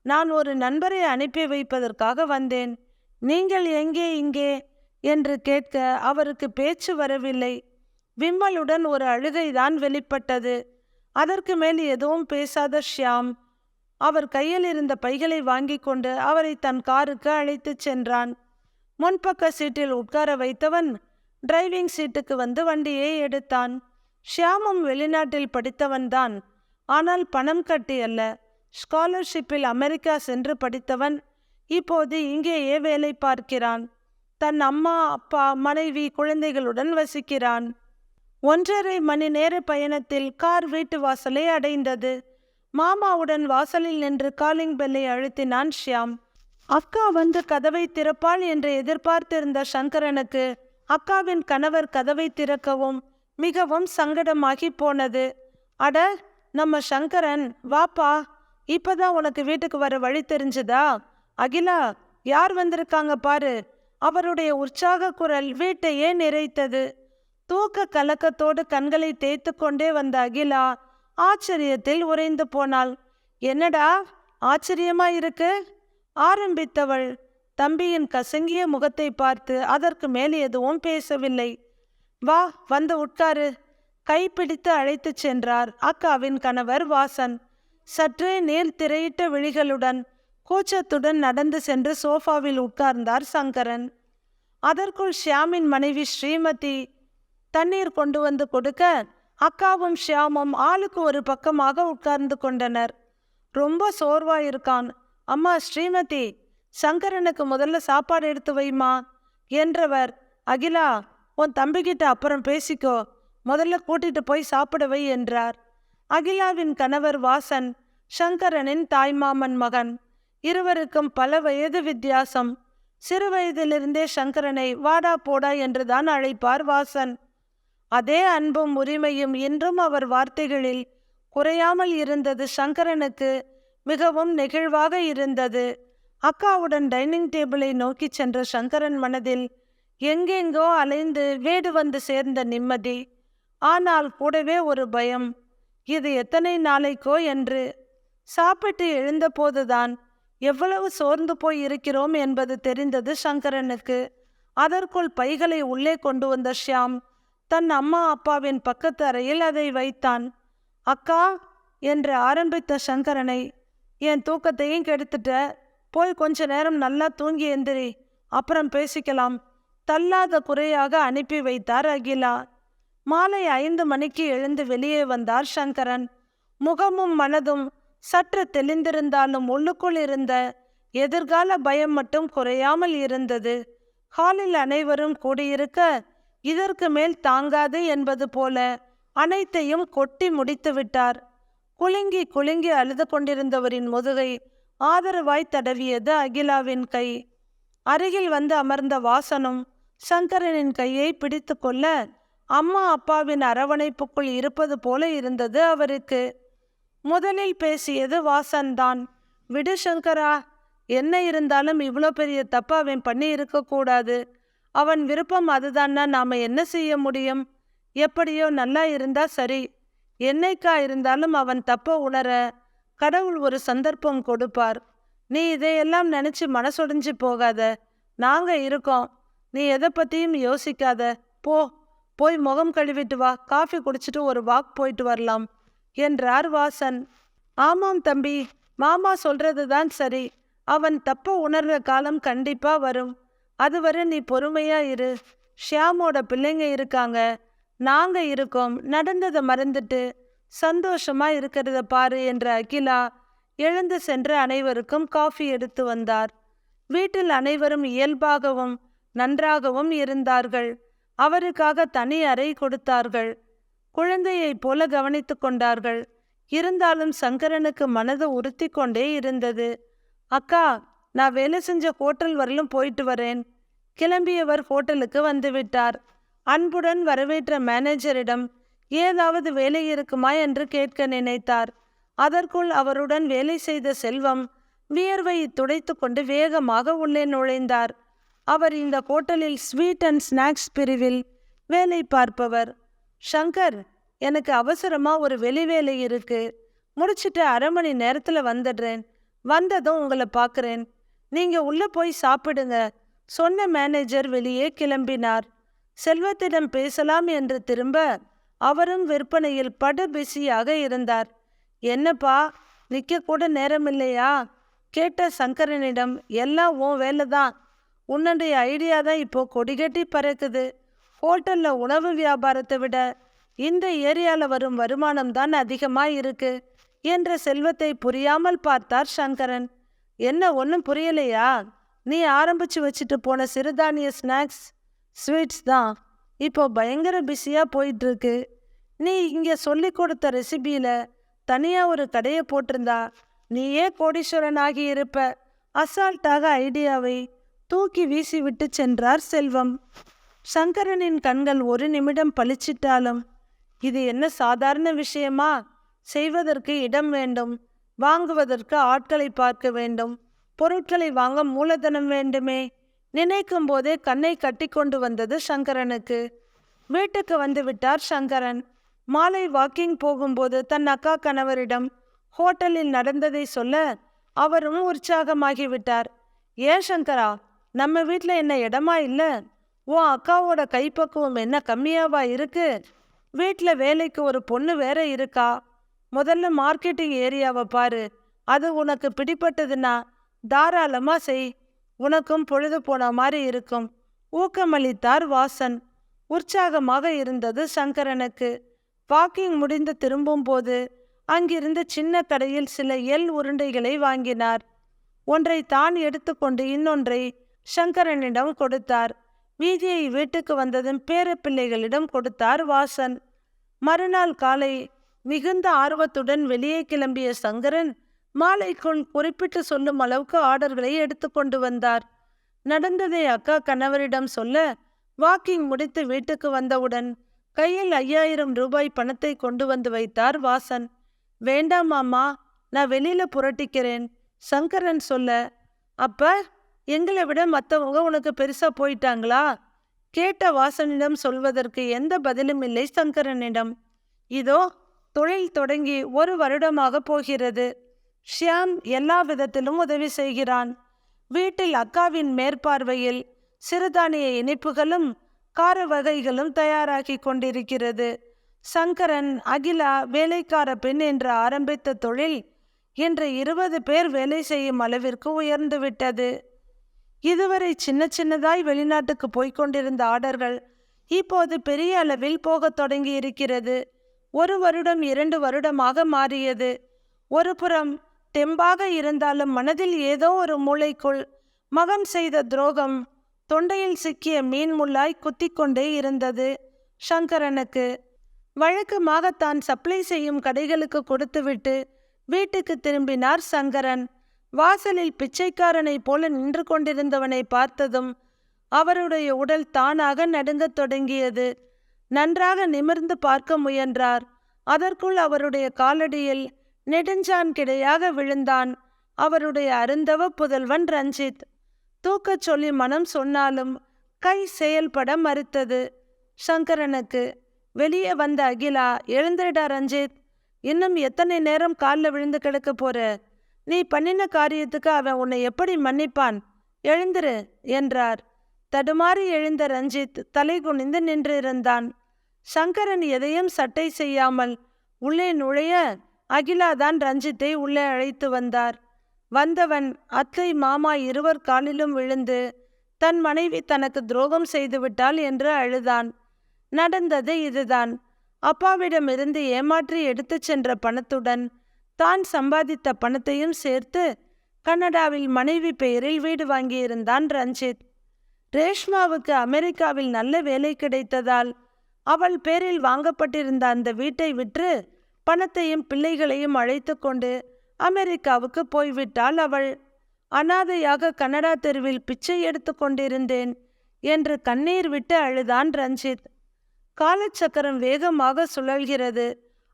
நான் ஒரு நண்பரை அனுப்பி வைப்பதற்காக வந்தேன். நீங்கள் எங்கே இங்கே என்று கேட்க அவருக்கு பேச்சு வரவில்லை. விம்மலுடன் ஒரு அழுகைதான் வெளிப்பட்டது. அதற்கு மேல் எதுவும் பேசாத ஷியாம் அவர் கையில் இருந்த பைகளை வாங்கி கொண்டு அவரை தன் காருக்கு அழைத்துச் சென்றான். முன்பக்க சீட்டில் உட்கார வைத்தவன் டிரைவிங் சீட்டுக்கு வந்து வண்டியை எடுத்தான். ஷியாமும் வெளிநாட்டில் படித்தவன்தான். ஆனால் பணம் கட்டி அல்ல. ஸ்காலர்ஷிப்பில் அமெரிக்கா சென்று படித்தவன் இப்போது இங்கேயே வேலை பார்க்கிறான். தன் அம்மா, அப்பா, மனைவி, குழந்தைகளுடன் வசிக்கிறான். 1.5 மணி நேர பயணத்தில் கார் வீட்டு வாசலை அடைந்தது. மாமாவுடன் வாசலில் நின்று காலிங் பெல்லை அழுத்தினான் ஷியாம். அக்கா வந்து கதவை திறப்பாள் என்று எதிர்பார்த்திருந்த சங்கரனுக்கு அக்காவின் கணவர் கதவை திறக்கவும் மிகவும் சங்கடமாகி போனது. அட, நம்ம சங்கரன், வாப்பா, இப்பதான் உனக்கு வீட்டுக்கு வர வழி தெரிஞ்சுதா? அகிலா, யார் வந்திருக்காங்க பாரு. அவருடைய உற்சாக குரல் வீட்டையே நிறைத்தது. தூக்க கலக்கத்தோடு கண்களை தேய்த்து கொண்டே வந்த அகிலா ஆச்சரியத்தில் உறைந்து போனாள். என்னடா ஆச்சரியமா இருக்கு? ஆரம்பித்தவள் தம்பியின் கசங்கிய முகத்தை பார்த்து அதற்கு மேல் எதுவும் பேசவில்லை. வா, வந்து உட்காரு. கைப்பிடித்து அழைத்துச் சென்றார் அக்காவின் கணவர் வாசன். சற்றே நீர் திரையிட்ட விழிகளுடன் கூச்சத்துடன் நடந்து சென்று சோஃபாவில் உட்கார்ந்தார் சங்கரன். அதற்குள் ஷியாமின் மனைவி ஸ்ரீமதி தண்ணீர் கொண்டு வந்து கொடுக்க அக்காவும் ஷியாமும் ஆளுக்கு ஒரு பக்கமாக உட்கார்ந்து கொண்டனர். ரொம்ப சோர்வாயிருக்கான். அம்மா ஸ்ரீமதி, சங்கரனுக்கு முதல்ல சாப்பாடு எடுத்து வைமா என்றவர், அகிலா, உன் தம்பிக்கிட்ட அப்புறம் பேசிக்கோ, முதல்ல கூட்டிட்டு போய் சாப்பிட வை என்றார். அகிலாவின் கணவர் வாசன் சங்கரனின் தாய்மாமன் மகன். இருவருக்கும் பல வயது வித்தியாசம். சிறு வயதிலிருந்தே சங்கரனை வாடா போடா என்றுதான் அழைப்பார் வாசன். அதே அன்பும் உரிமையும் இன்றும் அவர் வார்த்தைகளில் குறையாமல் இருந்தது. சங்கரனுக்கு மிகவும் நெகிழ்வாக இருந்தது. அக்காவுடன் டைனிங் டேபிளை நோக்கி சென்ற சங்கரன் மனதில் எங்கெங்கோ அலைந்து வீடு வந்து சேர்ந்த நிம்மதி. ஆனால் கூடவே ஒரு பயம், இது எத்தனை நாளைக்கோ என்று. சாப்பிட்டு எழுந்தபோதுதான் எவ்வளவு சோர்ந்து போய் இருக்கிறோம் என்பது தெரிந்தது சங்கரனுக்கு. அதற்குள் பைகளை உள்ளே கொண்டு வந்த ஷியாம் தன் அம்மா அப்பாவின் பக்கத்து அறையில் அதை வைத்தான். அக்கா என்று ஆரம்பித்த சங்கரனை, என் தூக்கத்தையும் கெடுத்துட்ட, போய் கொஞ்ச நேரம் நல்லா தூங்கி எந்திரி, அப்புறம் பேசிக்கலாம், தள்ளாத குறையாக அனுப்பி வைத்தார் அகிலா. மாலை 5 மணிக்கு எழுந்து வெளியே வந்தார் சங்கரன். முகமும் மனதும் சற்று தெளிந்திருந்தாலும் உள்ளுக்குள் இருந்த எதிர்கால பயம் மட்டும் குறையாமல் இருந்தது. ஹாலில் அனைவரும் கூடியிருக்க இதற்கு மேல் தாங்காது என்பது போல அனைத்தையும் கொட்டி முடித்து விட்டார். குலுங்கி குலுங்கி அழுது கொண்டிருந்தவரின் முதுகை ஆதரவாய் தடவியது அகிலாவின் கை. அருகில் வந்து அமர்ந்த வாசனும் சங்கரனின் கையை பிடித்து கொள்ள அம்மா அப்பாவின் அரவணைப்புக்குள் இருப்பது போல இருந்தது அவருக்கு. முதலில் பேசியது வாசன்தான். விடு சங்கரா, என்ன இருந்தாலும் இவ்வளோ பெரிய தப்பா அவன் பண்ணி இருக்கக்கூடாது. அவன் விருப்பம் அதுதான்னா நாம என்ன செய்ய முடியும்? எப்படியோ நல்லா இருந்தா சரி. என்னைக்கா இருந்தாலும் அவன் தப்ப உணர கடவுள் ஒரு சந்தர்ப்பம் கொடுப்பார். நீ இதையெல்லாம் நினைச்சு மனசொடிஞ்சு போகாத. நாங்க இருக்கோம். நீ எதை பத்தியும் யோசிக்காத. போ, போய் முகம் கழுவிட்டு வா. காஃபி குடிச்சிட்டு ஒரு வாக் போயிட்டு வரலாம் என்றார் வாசன். ஆமாம் தம்பி, மாமா சொல்றதுதான் சரி. அவன் தப்ப உணர்ற காலம் கண்டிப்பா வரும். அதுவரை நீ பொறுமையா இரு. ஷியாமோட பிள்ளைங்க இருக்காங்க, நாங்க இருக்கோம். நடந்ததை மறந்துட்டு சந்தோஷமா இருக்கிறத பாரு என்ற அகிலா எழுந்து சென்று அனைவருக்கும் காஃபி எடுத்து வந்தார். வீட்டில் அனைவரும் இயல்பாகவும் நன்றாகவும் இருந்தார்கள். அவருக்காக தனி அறை கொடுத்தார்கள். குழந்தையைப் போல கவனித்து கொண்டார்கள். இருந்தாலும் சங்கரனுக்கு மனது உறுத்தி கொண்டே இருந்தது. அக்கா, நான் வேலை செஞ்ச ஹோட்டல் வரலும் போயிட்டு வரேன். கிளம்பியவர் ஹோட்டலுக்கு வந்துவிட்டார். அன்புடன் வரவேற்ற மேனேஜரிடம் ஏதாவது வேலை இருக்குமா என்று கேட்க நினைத்தார். அதற்குள் அவருடன் வேலை செய்த செல்வம் வியர்வையை துடைத்து கொண்டு வேகமாக உள்ளே நுழைந்தார். அவர் இந்த ஹோட்டலில் ஸ்வீட் அண்ட் ஸ்நாக்ஸ் பிரிவில் வேலை பார்ப்பவர். ஷங்கர், எனக்கு அவசரமா ஒரு வெளி வேலை இருக்கு. முடிச்சிட்டு அரை மணி நேரத்துல வந்துடுறேன். வந்ததும் உங்களை பார்க்குறேன். நீங்க உள்ள போய் சாப்பிடுங்க சொன்ன மேனேஜர் வெளியே கிளம்பினார். செல்வத்திடம் பேசலாம் என்று திரும்ப அவரும் விற்பனையில் படு பிஸியாக இருந்தார். என்னப்பா, நிற்க கூட நேரம் இல்லையா கேட்ட சங்கரனிடம், எல்லாம் உன் வேலை தான். உன்னுடைய ஐடியா தான் இப்போ கொடிகட்டி பறக்குது. ஹோட்டல்ல உணவு வியாபாரத்தை விட இந்த ஏரியாவில் வரும் வருமானம் தான் அதிகமாக இருக்கு என்ற செல்வத்தை புரியாமல் பார்த்தார் சங்கரன். என்ன ஒன்றும் புரியலையா? நீ ஆரம்பிச்சு வச்சுட்டு போன சிறுதானிய ஸ்நாக்ஸ் ஸ்வீட்ஸ் தான் இப்போ பயங்கர பிஸியாக போயிட்டு இருக்கு. நீ இங்கே சொல்லி கொடுத்த ரெசிபியில தனியாக ஒரு கடையை போட்டிருந்தா நீயே கோடீஸ்வரன் ஆகி இருப்ப. அசால்ட்டாக ஐடியாவை தூக்கி வீசி விட்டு சென்றார் செல்வம். சங்கரனின் கண்கள் ஒரு நிமிடம் பளிச்சிட்டாலும், இது என்ன சாதாரண விஷயமா? செய்வதற்கு இடம் வேண்டும், வாங்குவதற்கு ஆட்களை பார்க்க வேண்டும், பொருட்களை வாங்க மூலதனம் வேண்டுமே. நினைக்கும் போதே கண்ணை கட்டி கொண்டு வந்தது சங்கரனுக்கு. வீட்டுக்கு வந்து விட்டார் சங்கரன். மாலை வாக்கிங் போகும்போது தன் அக்கா கணவரிடம் ஹோட்டலில் நடந்ததை சொல்ல அவரும் உற்சாகமாகிவிட்டார். ஏன் சங்கரா, நம்ம வீட்டில் என்ன இடமா இல்லை? உன் அக்காவோட கைப்பக்குவம் என்ன கம்மியாவா இருக்கு? வீட்டில் வேலைக்கு ஒரு பொண்ணு வேற இருக்கா. முதல்ல மார்க்கெட்டிங் ஏரியாவை பாரு. அது உனக்கு பிடிப்பட்டதுன்னா தாராளமா செய். உனக்கும் பொழுது போன மாதிரி இருக்கும். ஊக்கமளித்தார் வாசன். உற்சாகமாக இருந்தது சங்கரனுக்கு. வாக்கிங் முடிந்து திரும்பும் போது அங்கிருந்த சின்ன கடையில் சில எள் உருண்டைகளை வாங்கினார். ஒன்றை தான் எடுத்துக்கொண்டு இன்னொன்றை சங்கரனிடம் கொடுத்தார். வீதியை வீட்டுக்கு வந்ததும் பேரப்பிள்ளைகளிடம் கொடுத்தார் வாசன். மறுநாள் காலை மிகுந்த ஆர்வத்துடன் வெளியே கிளம்பிய சங்கரன் மாலைக்குள் குறிப்பிட்டு சொல்லும் அளவுக்கு ஆர்டர்களை எடுத்து கொண்டு வந்தார். நடந்ததை அக்கா கணவரிடம் சொல்ல, வாக்கிங் முடித்து வீட்டுக்கு வந்தவுடன் கையில் 5000 ரூபாய் பணத்தை கொண்டு வந்து வைத்தார் வாசன். வேண்டாம் மாமா, நான் வெளியில புரட்டிக்கிறேன் சங்கரன் சொல்ல, அப்ப எங்களை விட மற்றவங்க உனக்கு பெருசா போயிட்டாங்களா? கேட்ட வாசனிடம் சொல்வதற்கு எந்த பதிலும் இல்லை சங்கரனிடம். இதோ தொழில் தொடங்கி 1 வருடமாக போகிறது. ஷியாம் எல்லா விதத்திலும் உதவி செய்கிறான். வீட்டில் அக்காவின் மேற்பார்வையில் சிறுதானிய இனிப்புகளும் கார வகைகளும் தயாராகி கொண்டிருக்கிறது. சங்கரன், அகிலா, வேலைக்கார பெண் என்று ஆரம்பித்த தொழில் இன்று 20 பேர் வேலை செய்யும் அளவிற்கு உயர்ந்து விட்டது. இதுவரை சின்ன சின்னதாய் வெளிநாட்டுக்கு போய்கொண்டிருந்த ஆர்டர்கள் இப்போது பெரிய அளவில் போகத் தொடங்கி இருக்கிறது. 1 வருடம் 2 வருடமாக மாறியது. ஒரு புறம் தெம்பாக இருந்தாலும் மனதில் ஏதோ ஒரு மூளைக்குள் மகன் செய்த துரோகம் தொண்டையில் சிக்கிய மீன் முள்ளாய் குத்திக்கொண்டே இருந்தது சங்கரனுக்கு. வழக்கமாக தான் சப்ளை செய்யும் கடைகளுக்கு கொடுத்துவிட்டு வீட்டுக்கு திரும்பினார் சங்கரன். வாசலில் பிச்சைக்காரனை போல நின்று கொண்டிருந்தவனை பார்த்ததும் அவருடைய உடல் தானாக நடுங்கத் தொடங்கியது. நன்றாக நிமிர்ந்து பார்க்க முயன்றார். அதற்குள் அவருடைய காலடியில் நெடுஞ்சான் கிடையாக விழுந்தான் அவருடைய அருந்தவ புதல்வன் ரஞ்சித். தூக்கச் சொல்லி மனம் சொன்னாலும் கை செயல்பட மறுத்தது சங்கரனுக்கு. வெளியே வந்த அகிலா, எழுந்திருடா ரஞ்சித், இன்னும் எத்தனை நேரம் காலில் விழுந்து கிடக்க போற? நீ பண்ணின காரியத்துக்கு அவன் உன்னை எப்படி மன்னிப்பான்? எழுந்திரு என்றார். தடுமாறி எழுந்த ரஞ்சித் தலை குனிந்து நின்றிருந்தான். சங்கரன் எதையும் சட்டை செய்யாமல் உள்ளே நுழைய அகிலாதான் ரஞ்சித்தை உள்ளே அழைத்து வந்தார். வந்தவன் அத்தை மாமா இருவர் காலிலும் விழுந்து தன் மனைவி தனக்கு துரோகம் செய்துவிட்டாள் என்று அழுதான். நடந்தது இதுதான். அப்பாவிடமிருந்து ஏமாற்றி எடுத்துச் சென்ற பணத்துடன் தான் சம்பாதித்த பணத்தையும் சேர்த்து கனடாவில் மனைவி பெயரில் வீடு வாங்கியிருந்தான் ரஞ்சித். ரேஷ்மாவுக்கு அமெரிக்காவில் நல்ல வேலை கிடைத்ததால் அவள் பேரில் வாங்கப்பட்டிருந்த அந்த வீட்டை விற்று பணத்தையும் பிள்ளைகளையும் அழைத்து கொண்டு அமெரிக்காவுக்கு போய்விட்டாள் அவள். அனாதையாக கனடா தெருவில் பிச்சை எடுத்து கொண்டிருந்தேன் என்று கண்ணீர் விட்டு அழுதான் ரஞ்சித். காலச்சக்கரம் வேகமாக சுழல்கிறது.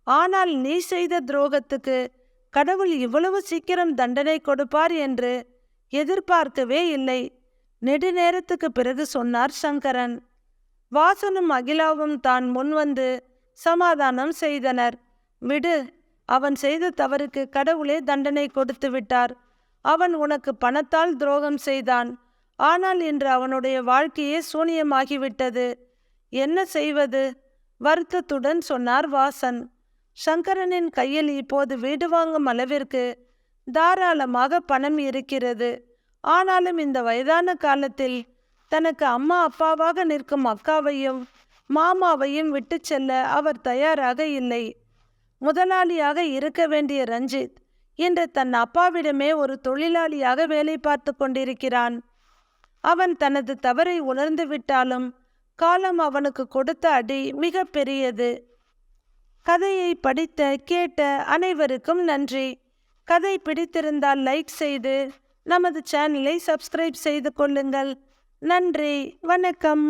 ஆனால் நீ செய்த துரோகத்துக்கு கடவுள் இவ்வளவு சீக்கிரம் தண்டனை கொடுப்பார் என்று எதிர்பார்க்கவே இல்லை. நெடுநேரத்துக்கு பிறகு சொன்னார் சங்கரன். வாசனும் அகிலாவும் தான் முன்வந்து சமாதானம் செய்தனர். விடு, அவன் செய்த தவறுக்கு கடவுளே தண்டனை கொடுத்து விட்டார். அவன் உனக்கு பணத்தால் துரோகம் செய்தான். ஆனால் இன்று அவனுடைய வாழ்க்கையே சூனியமாகிவிட்டது. என்ன செய்வது? வருத்தத்துடன் சொன்னார் வாசன். சங்கரனின் கையில் இப்போது வீடு வாங்கும் அளவிற்கு தாராளமாக பணம் இருக்கிறது. ஆனாலும் இந்த வயதான காலத்தில் தனக்கு அம்மா அப்பாவாக நிற்கும் அக்காவையும் மாமாவையும் விட்டு செல்ல அவர் தயாராக இல்லை. முதலாளியாக இருக்க வேண்டிய ரஞ்சித் இன்று தன் அப்பாவிடமே ஒரு தொழிலாளியாக வேலை பார்த்து கொண்டிருக்கிறான். அவன் தனது தவறை உணர்ந்து விட்டாலும் காலம் அவனுக்கு கொடுத்த அடி மிக பெரியது. கதையை படித்த கேட்ட அனைவருக்கும் நன்றி. கதை பிடித்திருந்தால் லைக் செய்து நமது சேனலை சப்ஸ்கிரைப் செய்து கொள்ளுங்கள். நன்றி, வணக்கம்.